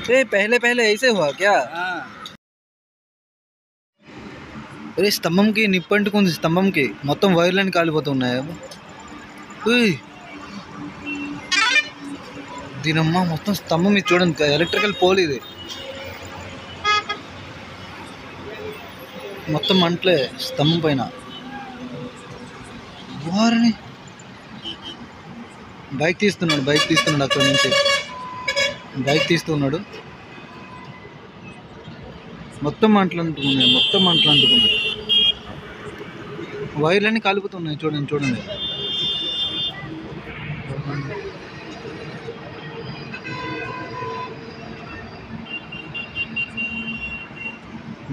पहले पहले ऐसे हुआ क्या? अरे స్తంభం కి నిప్పంటుకుంది స్తంభం కి మొత్తం వైర్లన్నీ కాలిపోతున్నాయి. దీనమ్మ మొత్తం స్తంభం ఇది చూడండి, ఎలక్ట్రికల్ పోల్ ఇది మొత్తం మంటలే స్తంభం పైన. వారిని బైక్ తీస్తున్నాడు అక్కడ నుంచి బైక్ తీస్తున్నాడు. మొత్తం మంటలు అంటుకున్నాయి. వైర్లన్నీ కాలిపోతున్నాయి చూడండి.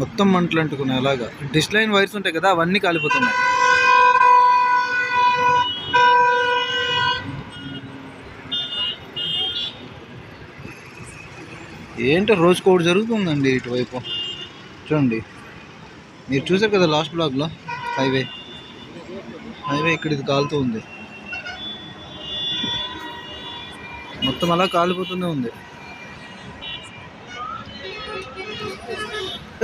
మొత్తం మంటలు అంటుకున్నాయి. అలాగా డిష్ లైన్ వైర్స్ ఉంటాయి కదా, అవన్నీ కాలిపోతున్నాయి. ఏంటో రోజుకోటి జరుగుతుందండి ఇటువైపు. చూడండి, మీరు చూసారు కదా లాస్ట్ బ్లాగ్లో హైవే ఇక్కడ ఇది కాలుతూ ఉంది. మొత్తం అలా కాలిపోతూనే ఉంది.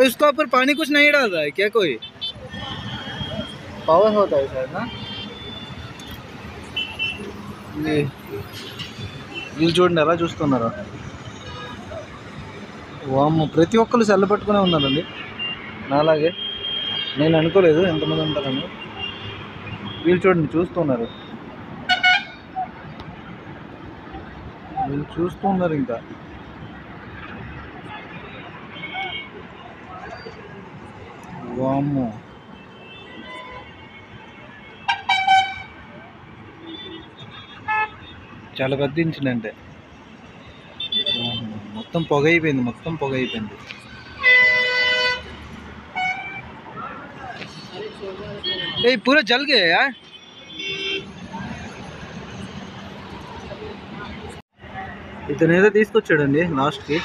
इसके ऊपर पानी कुछ नहीं डाल रहा है क्या? कोई पावर होता है शायद ना. వీళ్ళు చూడండి ఎలా చూస్తున్నారా. వామ్మో, ప్రతి ఒక్కరు సెల్ల పట్టుకునే ఉన్నారండి నాలాగే. నేను అనుకోలేదు ఎంతమంది ఉంటారని. వీళ్ళు చూడండి చూస్తున్నారు ఇంకా. వామ్మో, చాలా పెద్ద ఇన్సిడెంటే. మొత్తం పొగ అయిపోయింది. ఏ పూరా జల్ గయా యార్. ఇతను ఏదో తీసుకొచ్చాడండి లాస్ట్కి.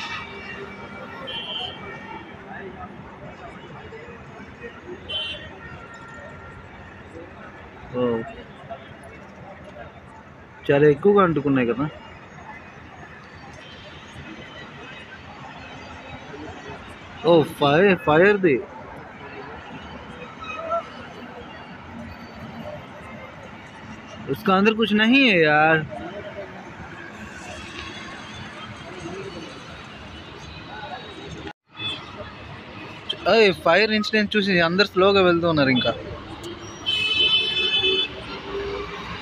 చాలా ఎక్కువగా అంటుకున్నాయి కదా. ओ फायर दी उसका अंदर कुछ नहीं है यार. अरे फायर इन्सिडेंट చూసి అందరు స్లోగా వెళ్తూ ఉన్నారు ఇంకా.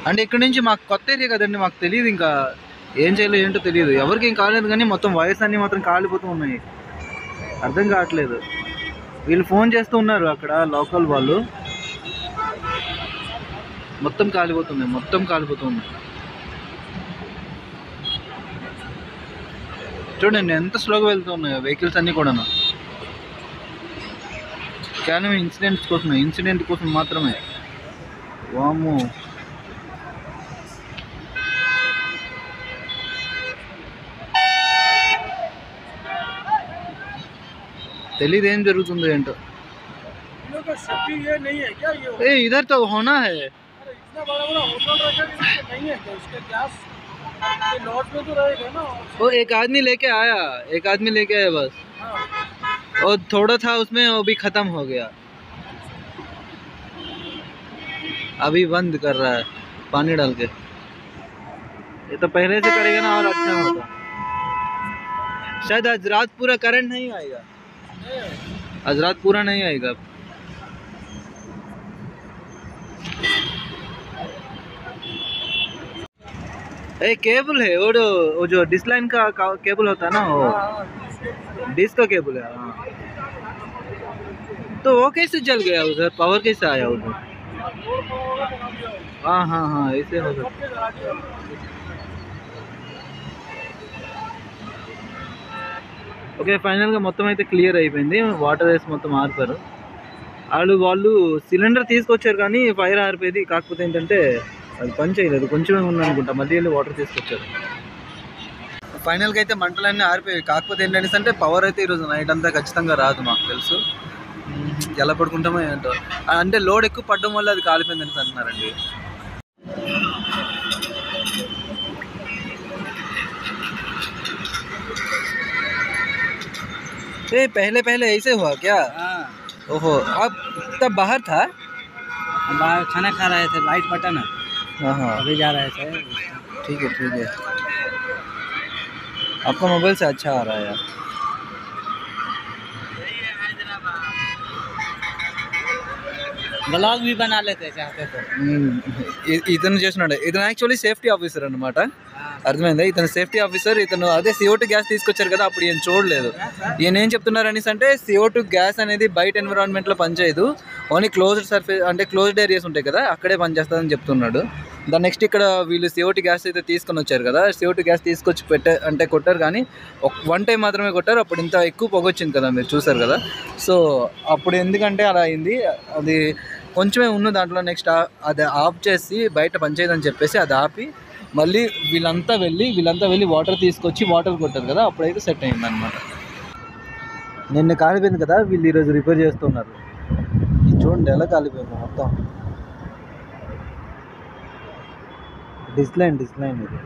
అంటే ఇక్కడ నుంచి మాకు కొత్త ఏరియా కదండి, మాకు తెలియదు ఇంకా ఏం చేయాలో ఏంటో తెలియదు. ఎవరికి ఏం కాలేదు కానీ మొత్తం వైర్స్ అన్నీ మాత్రం కాలిపోతూ ఉన్నాయి. అర్థం కావట్లేదు. వీళ్ళు ఫోన్ చేస్తూ ఉన్నారు అక్కడ లోకల్ వాళ్ళు. మొత్తం కాలిపోతుంది. చూడండి ఎంత స్లోగా వెళ్తూ ఉన్నాయో వెహికల్స్ అన్నీ కూడా. కేవలం ఇన్సిడెంట్ కోసం మాత్రమే. వామ్మో, తెలీదు ఏం జరుగుతుందో ఏంటో. ఏ इधर तो होना है. वो एक आदमी लेके आया बस. और थोड़ा था उसमें, वो भी खत्म हो गया. अभी बंद कर रहा है पानी डाल के. ये तो पहले से करेगा ना और अच्छा होता. शायद आज रात पूरा करंट नहीं आएगा. आज रात पूरा नहीं आएगा. एक केबल है वो जो डिश लाइन का केबल होता है ना, वो डिश का केबल है. हाँ, तो वो कैसे जल गया उधर? पावर कैसे आया उधर? हाँ ऐसे हो सकता. ఓకే, ఫైనల్గా మొత్తం అయితే క్లియర్ అయిపోయింది. వాటర్ వేసి మొత్తం ఆరిపారు. వాళ్ళు సిలిండర్ తీసుకొచ్చారు కానీ ఫైర్ ఆరిపోయింది. కాకపోతే ఏంటంటే అది పని చేయలేదు, కొంచెమే ఉందనుకుంటా. మళ్ళీ వెళ్ళి వాటర్ తీసుకొచ్చారు. ఫైనల్గా అయితే మంటలన్నీ ఆరిపోయాయి. కాకపోతే ఏంటంటే పవర్ అయితే ఈరోజు నైట్ అంతా ఖచ్చితంగా రాదు, మాకు తెలుసు. ఎలా పడుకుంటామో ఏంటో. అంటే లోడ్ ఎక్కువ పడడం వల్ల అది కాలిపోయిందని అంటున్నారండి. ये पहले पहले ऐसे हुआ क्या? हाँ, ओहो, आप तब बाहर था? हम बाहर खाना खा रहे थे, लाइट बटन है, हाँ हाँ, अभी जा रहे थे। ठीक है ठीक है। आपका मोबाइल से अच्छा आ रहा है यार। ब्लॉग भी बना लेते चाहते तो। ఇతను చేస్తున్నాడు, ఇతను యాక్చువల్లీ సేఫ్టీ ఆఫీసర్ అనమాట. అర్థమైందా? ఇతను సేఫ్టీ ఆఫీసర్. ఇతను అదే CO2 గ్యాస్ తీసుకొచ్చారు కదా, అప్పుడు ఈయన చూడలేదు. ఈయన ఏం చెప్తున్నారు అనేసి అంటే CO2 గ్యాస్ అనేది బయట ఎన్విరాన్మెంట్లో పనిచేయదు, ఓన్లీ క్లోజ్డ్ సర్ఫేస్ అంటే క్లోజ్డ్ ఏరియాస్ ఉంటాయి కదా, అక్కడే పనిచేస్తుందని చెప్తున్నాడు. దాని నెక్స్ట్ ఇక్కడ వీళ్ళు CO2 గ్యాస్ అయితే తీసుకొని వచ్చారు కదా, CO2 గ్యాస్ తీసుకొచ్చి అంటే కొట్టారు, కానీ వన్ టైం మాత్రమే కొట్టారు. అప్పుడు ఇంత ఎక్కువ పొగ వచ్చింది కదా, మీరు చూసారు కదా. సో అప్పుడు ఎందుకంటే అలా అయింది, అది కొంచెమే ఉన్న దాంట్లో నెక్స్ట్ అది ఆఫ్ చేసి బయట పనిచేయదని చెప్పేసి అది ఆపి మళ్ళీ వీళ్ళంతా వెళ్ళి వాటర్ తీసుకొచ్చి వాటర్ కొట్టారు కదా, అప్పుడైతే సెట్ అయింది అనమాట. నిన్న కాలిపోయింది కదా, వీళ్ళు ఈరోజు రిపేర్ చేస్తున్నారు. ఇది చూడండి ఎలా కాలిపోయింది మొత్తం. డిస్లైన్ ఇది.